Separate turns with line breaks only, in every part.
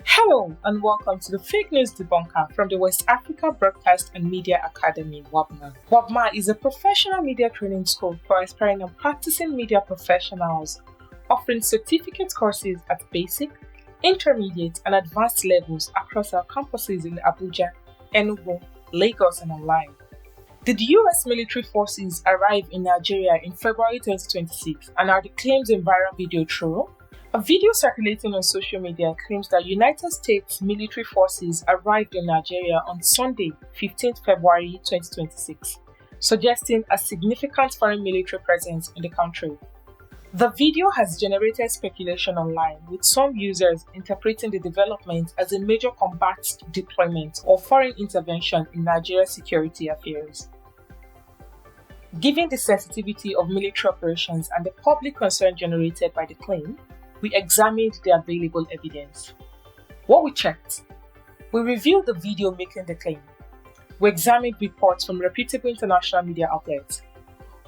Hello and welcome to the Fake News Debunker from the West Africa Broadcast and Media Academy, WABMA. WABMA is a professional media training school for aspiring and practicing media professionals, offering certificate courses at basic, intermediate, and advanced levels across our campuses in Abuja, Enugu, Lagos, and online. Did US military forces arrive in Nigeria in February 2026, and are the claims in viral video true? A video circulating on social media claims that United States military forces arrived in Nigeria on Sunday, 15th February 2026, suggesting a significant foreign military presence in the country. The video has generated speculation online, with some users interpreting the development as a major combat deployment or foreign intervention in Nigeria's security affairs. Given the sensitivity of military operations and the public concern generated by the claim, we examined the available evidence. What we checked: we reviewed the video making the claim. We examined reports from reputable international media outlets.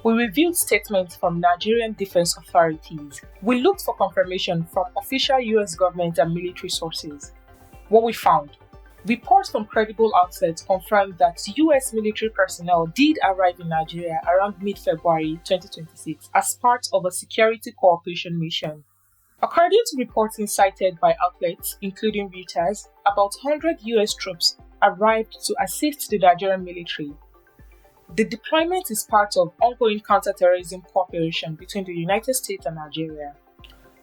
We reviewed statements from Nigerian defense authorities. We looked for confirmation from official US government and military sources. What we found: reports from credible outlets confirmed that US military personnel did arrive in Nigeria around mid-February 2026 as part of a security cooperation mission. According to reporting cited by outlets, including Reuters, about 100 US troops arrived to assist the Nigerian military. The deployment is part of ongoing counter-terrorism cooperation between the United States and Nigeria.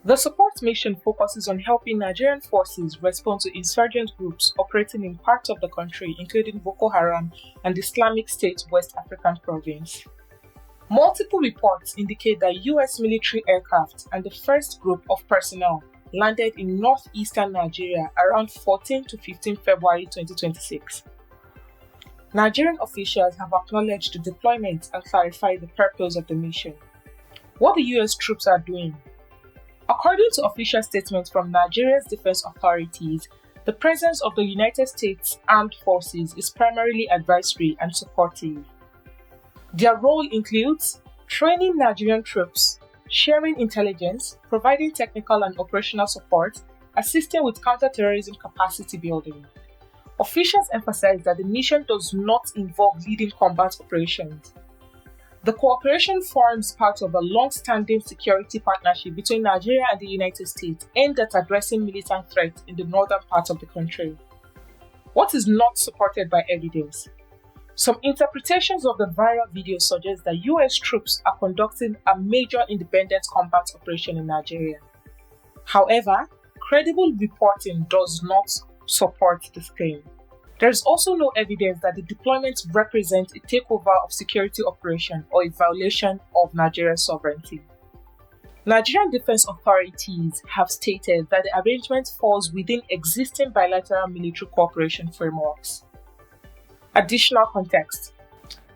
The support mission focuses on helping Nigerian forces respond to insurgent groups operating in parts of the country, including Boko Haram and the Islamic State West African province. Multiple reports indicate that US military aircraft and the first group of personnel landed in northeastern Nigeria around 14 to 15 February 2026. Nigerian officials have acknowledged the deployment and clarified the purpose of the mission. What the US troops are doing: according to official statements from Nigeria's defense authorities, the presence of the United States Armed Forces is primarily advisory and supportive. Their role includes training Nigerian troops, sharing intelligence, providing technical and operational support, assisting with counter-terrorism capacity building. Officials emphasize that the mission does not involve leading combat operations. The cooperation forms part of a long-standing security partnership between Nigeria and the United States aimed at addressing militant threats in the northern part of the country. What is not supported by evidence? Some interpretations of the viral video suggest that US troops are conducting a major independent combat operation in Nigeria. However, credible reporting does not support this claim. There is also no evidence that the deployments represent a takeover of security operation or a violation of Nigeria's sovereignty. Nigerian defense authorities have stated that the arrangement falls within existing bilateral military cooperation frameworks. Additional context: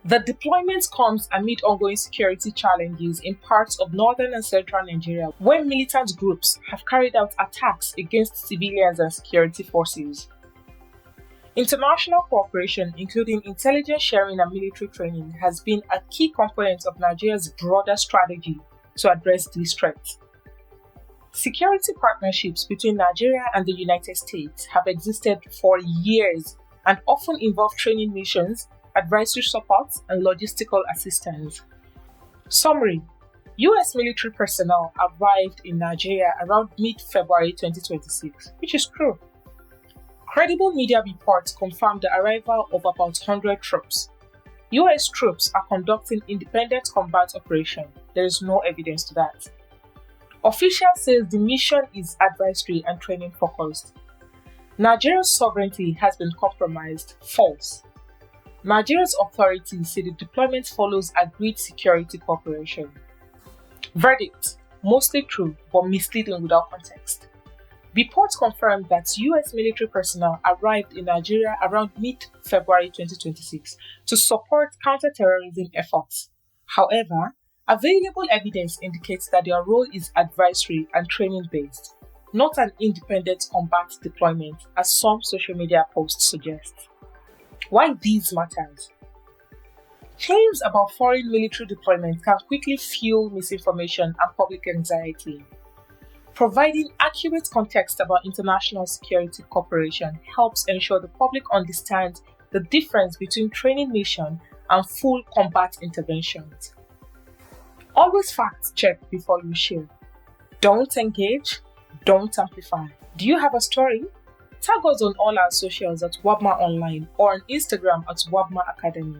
the deployment comes amid ongoing security challenges in parts of northern and central Nigeria, where militant groups have carried out attacks against civilians and security forces. International cooperation, including intelligence sharing and military training, has been a key component of Nigeria's broader strategy to address these threats. Security partnerships between Nigeria and the United States have existed for years and often involve training missions, advisory support, and logistical assistance. Summary: US military personnel arrived in Nigeria around mid-February 2026, which is true. Credible media reports confirm the arrival of about 100 troops. US troops are conducting independent combat operation. There is no evidence to that. Officials say the mission is advisory and training focused. Nigeria's sovereignty has been compromised. False. Nigeria's authorities say the deployment follows agreed security cooperation. Verdict: mostly true, but misleading without context. Reports confirmed that US military personnel arrived in Nigeria around mid-February 2026 to support counter-terrorism efforts. However, available evidence indicates that their role is advisory and training-based, not an independent combat deployment, as some social media posts suggest. Why these matters? Claims about foreign military deployment can quickly fuel misinformation and public anxiety. Providing accurate context about international security cooperation helps ensure the public understands the difference between training mission and full combat interventions. Always fact check before you share. Don't engage, don't amplify. Do you have a story? Tag us on all our socials at WABMA Online or on Instagram at WABMA Academy.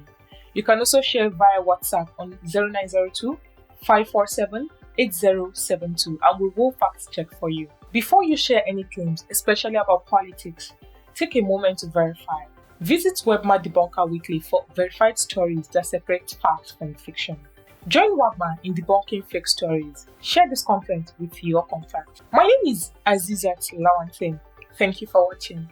You can also share via WhatsApp on 0902 547 8072 and we will fact check for you. Before you share any claims, especially about politics, take a moment to verify. Visit WABMA Debunker weekly for verified stories that separate fact from fiction. Join WABMA in debunking fake stories. Share this content with your contacts. My name is Azizat Lawante. Thank you for watching.